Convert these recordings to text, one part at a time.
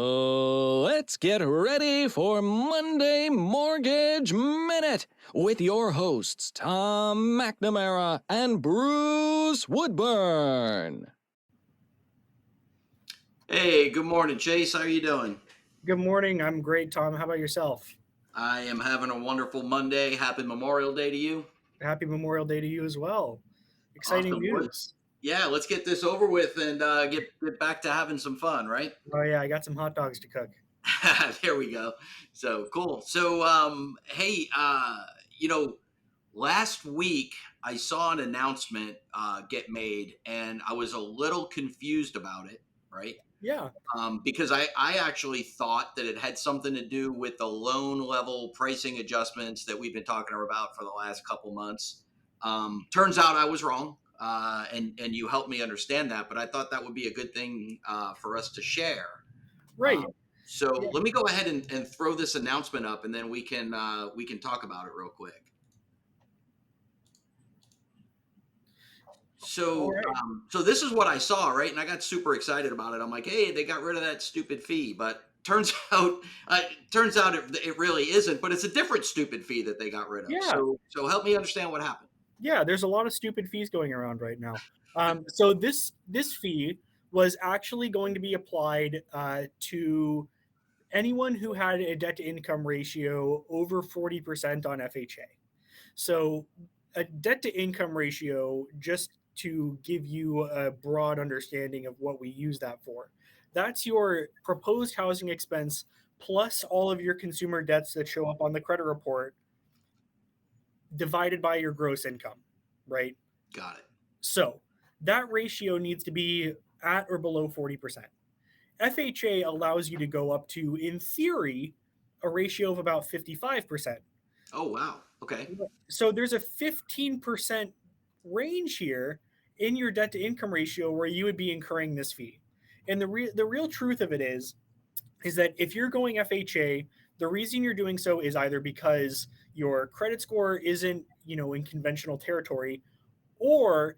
Let's get ready for Monday Mortgage Minute with your hosts, Tom McNamara and Bruce Woodburn. Hey, good morning, Chase. How are you doing? Good morning. I'm great, Tom. How about yourself? I am having a wonderful Monday. Happy Memorial Day to you. Happy Memorial Day to you as well. Exciting Awesome. news. Let's get this over with and get back to having some fun, right? Oh, yeah, I got some hot dogs to cook. There we go. So cool. So, hey, last week I saw an announcement get made, and I was a little confused about it, right? Yeah, Because I actually thought that it had something to do with the loan level pricing adjustments that we've been talking about for the last couple months. Turns out I was wrong, and you helped me understand that. But I thought that would be a good thing for us to share. right. So Yeah. let me go ahead and throw this announcement up, and then we can talk about it real quick. All So, right. so this is what I saw, right? And I got super excited about it. I'm like, hey, they got rid of that stupid fee, but turns out it really isn't. But it's a different stupid fee that they got rid of. Yeah, So help me understand what happened. yeah. There's a lot of stupid fees going around right now. So this fee was actually going to be applied to anyone who had a debt to income ratio over 40% on FHA. So a debt to income ratio, just to give you a broad understanding of what we use that for, that's your proposed housing expense plus all of your consumer debts that show up on the credit report divided by your gross income, right? Got it. So that ratio needs to be at or below 40%. FHA allows you to go up to, in theory, a ratio of about 55%. Oh wow. Okay. So there's a 15% range here in your debt to income ratio where you would be incurring this fee. And the real truth of it is that if you're going FHA, the reason you're doing so is either because your credit score isn't, in conventional territory, or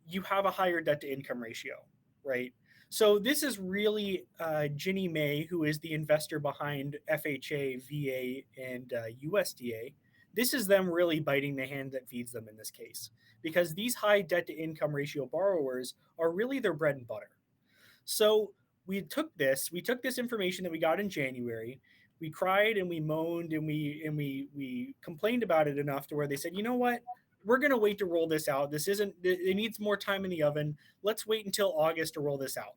you have a higher debt to income ratio, right? So this is really Ginnie Mae, who is the investor behind FHA, VA, and USDA. This is them really biting the hand that feeds them in this case, because these high debt to income ratio borrowers are really their bread and butter. So we took this information that we got in January. We cried and we moaned and we complained about it enough to where they said, you know what? We're going to wait to roll this out. It needs more time in the oven. Let's wait until August to roll this out.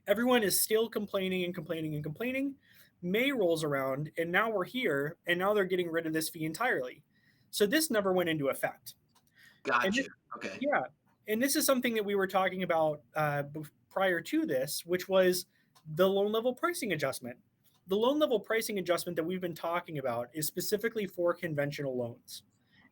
Everyone is still complaining and complaining and complaining. May rolls around and now we're here and now they're getting rid of this fee entirely. So this never went into effect. And Gotcha. Okay. yeah, and this is something that we were talking about prior to this, which was the loan level pricing adjustment. The loan level pricing adjustment that we've been talking about is specifically for conventional loans.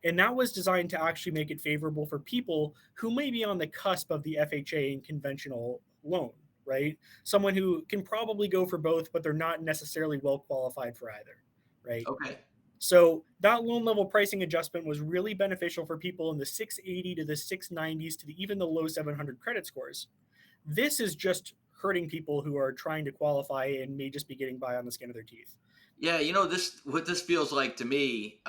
And that was designed to actually make it favorable for people who may be on the cusp of the FHA and conventional loan, right? Someone who can probably go for both, but they're not necessarily well qualified for either, right? Okay. So that loan level pricing adjustment was really beneficial for people in the 680 to the 690s to even the low 700 credit scores. This is just hurting people who are trying to qualify and may just be getting by on the skin of their teeth. Yeah, this what this feels like to me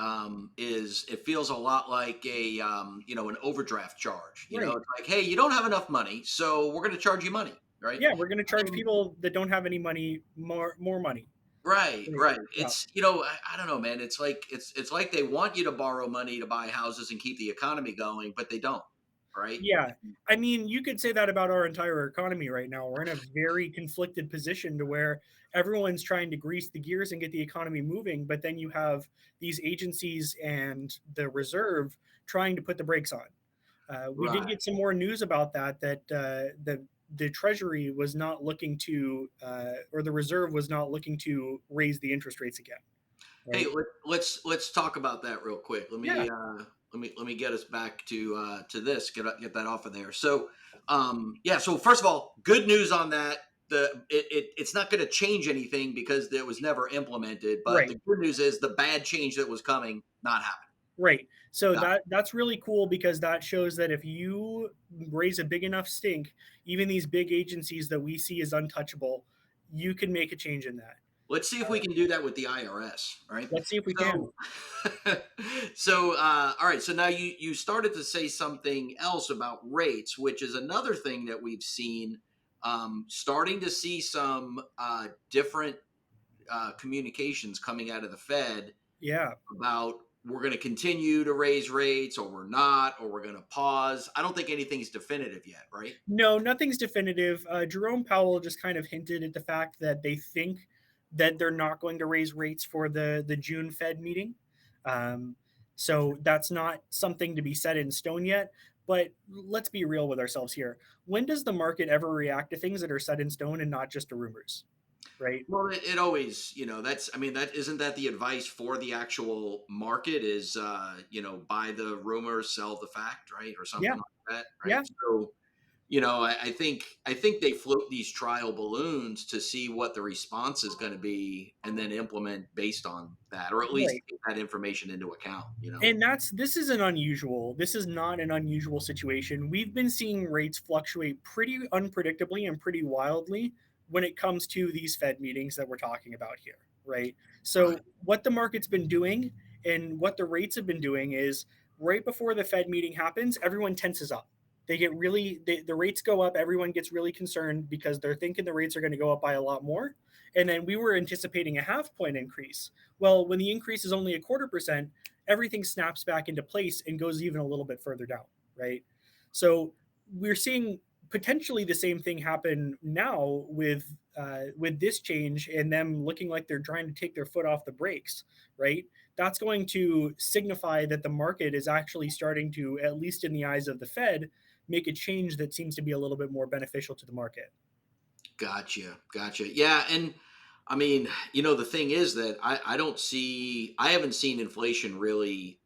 is it feels a lot like an overdraft charge. Right. It's like, hey, you don't have enough money, so we're going to charge you money, right? Yeah, we're going to I charge mean, people that don't have any money more money. right, Right. right. Yeah. It's I don't know, man. It's like it's like they want you to borrow money to buy houses and keep the economy going, but they don't, right? Yeah. I mean, you could say that about our entire economy right now. We're in a very conflicted position to where everyone's trying to grease the gears and get the economy moving, but then you have these agencies and the reserve trying to put the brakes on. We did Right. get some more news about that the Treasury was not looking to, or the Reserve was not looking to raise the interest rates again. Hey, Right? let's talk about that real quick. Let Yeah. me let me get us back to this. Get that off of there. So yeah. So first of all, good news on that. It's not going to change anything because it was never implemented. But Right. the good news is the bad change that was coming not happening. Right. So Got that's really cool because that shows that if you raise a big enough stink, even these big agencies that we see as untouchable, you can make a change in that. Let's see if we can do that with the IRS, right? Let's see if we can. So, all right. So now you started to say something else about rates, which is another thing that we've seen. Starting to see some different communications coming out of the Fed Yeah. about we're going to continue to raise rates, or we're not, or we're going to pause. I don't think anything's definitive yet, right? No, nothing's definitive. Jerome Powell just kind of hinted at the fact that they think that they're not going to raise rates for the June Fed meeting. So that's not something to be set in stone yet. But let's be real with ourselves here. When does the market ever react to things that are set in stone and not just to rumors? Right? Well, it always, that's, I mean, that isn't that the advice for the actual market is, buy the rumor, sell the fact, right? Or something Yeah. like that, Yeah. right? So, I think they float these trial balloons to see what the response is going to be and then implement based on that, or at least Right. take that information into account, And this is not an unusual situation. We've been seeing rates fluctuate pretty unpredictably and pretty wildly when it comes to these Fed meetings that we're talking about here, right? So Right. what the market's been doing and what the rates have been doing is right before the Fed meeting happens, everyone tenses up. The rates go up, everyone gets really concerned because they're thinking the rates are going to go up by a lot more. And then we were anticipating a half point increase. Well, when the increase is only 0.25%, everything snaps back into place and goes even a little bit further down, right? So we're seeing potentially the same thing happen now with this change and them looking like they're trying to take their foot off the brakes, right? That's going to signify that the market is actually starting to, at least in the eyes of the Fed, make a change that seems to be a little bit more beneficial to the market. Gotcha. Yeah. And I mean, the thing is that I haven't seen inflation really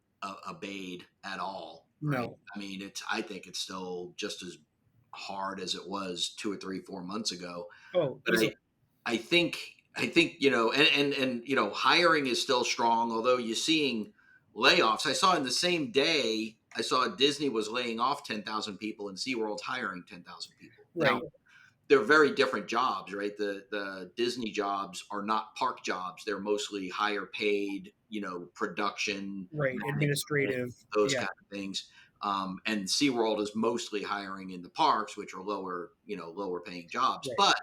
abate at all, right? No. I mean, I think it's still just as hard as it was 2 or 3, 4 months ago. Oh, But easily. I think, and hiring is still strong, although you're seeing layoffs. I saw in the same day, I saw Disney was laying off 10,000 people and SeaWorld's hiring 10,000 people. Now, Right. they're very different jobs, right? The Disney jobs are not park jobs. They're mostly higher paid, production, Right. management, Administrative. those Yeah. kind of things. And SeaWorld is mostly hiring in the parks, which are lower paying jobs. Right. But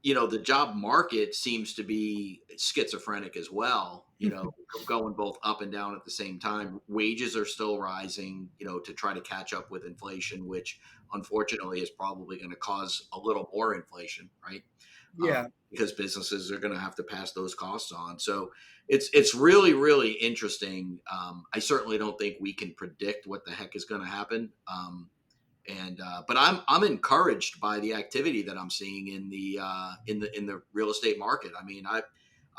the job market seems to be schizophrenic as well, going both up and down at the same time. Wages are still rising, to try to catch up with inflation, which unfortunately is probably going to cause a little more inflation, right? Yeah. Because businesses are going to have to pass those costs on. So it's really, really interesting. I certainly don't think we can predict what the heck is going to happen. But I'm encouraged by the activity that I'm seeing in the real estate market. I mean, I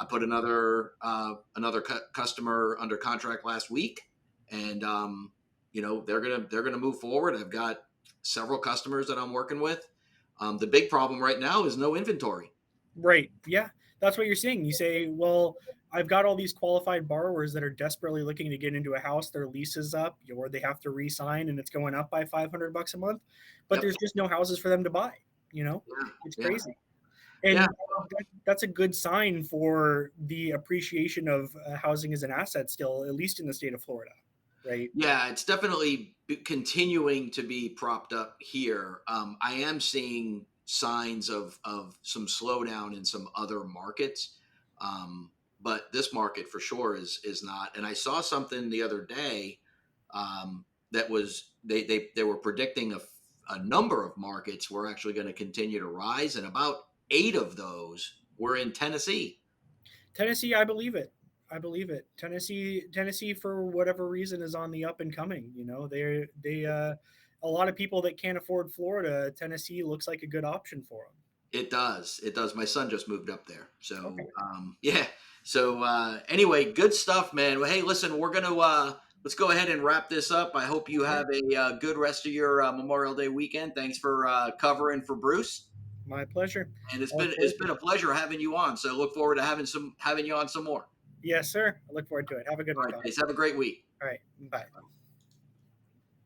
put another customer under contract last week, and they're gonna move forward. I've got several customers that I'm working with. The big problem right now is no inventory. Right. Yeah. That's what you're saying. You say, well, I've got all these qualified borrowers that are desperately looking to get into a house. Their lease is up, or they have to re-sign, and it's going up by $500 a month. But Yep. there's just no houses for them to buy. Yeah. It's Yeah. crazy, Yeah. and that's a good sign for the appreciation of housing as an asset still, at least in the state of Florida. Right. Yeah, it's definitely continuing to be propped up here. I am seeing signs of some slowdown in some other markets, but this market for sure is not. And I saw something the other day that was they were predicting a number of markets were actually going to continue to rise, and about 8 of those were in Tennessee. Tennessee, I believe it. I believe it. Tennessee, for whatever reason, is on the up and coming. A lot of people that can't afford Florida, Tennessee looks like a good option for them. It does. It does. My son just moved up there. So, Okay. yeah. So, anyway, good stuff, man. Well, hey, listen, we're going to, let's go ahead and wrap this up. I hope you have a good rest of your Memorial Day weekend. Thanks for covering for Bruce. My pleasure. And it's I look been, forward it's to been it. a pleasure having you on. So look forward to having you on some more. Yes, sir. I look forward to it. Have a good All one, right, Tom. guys. Have a great week. All right. Bye.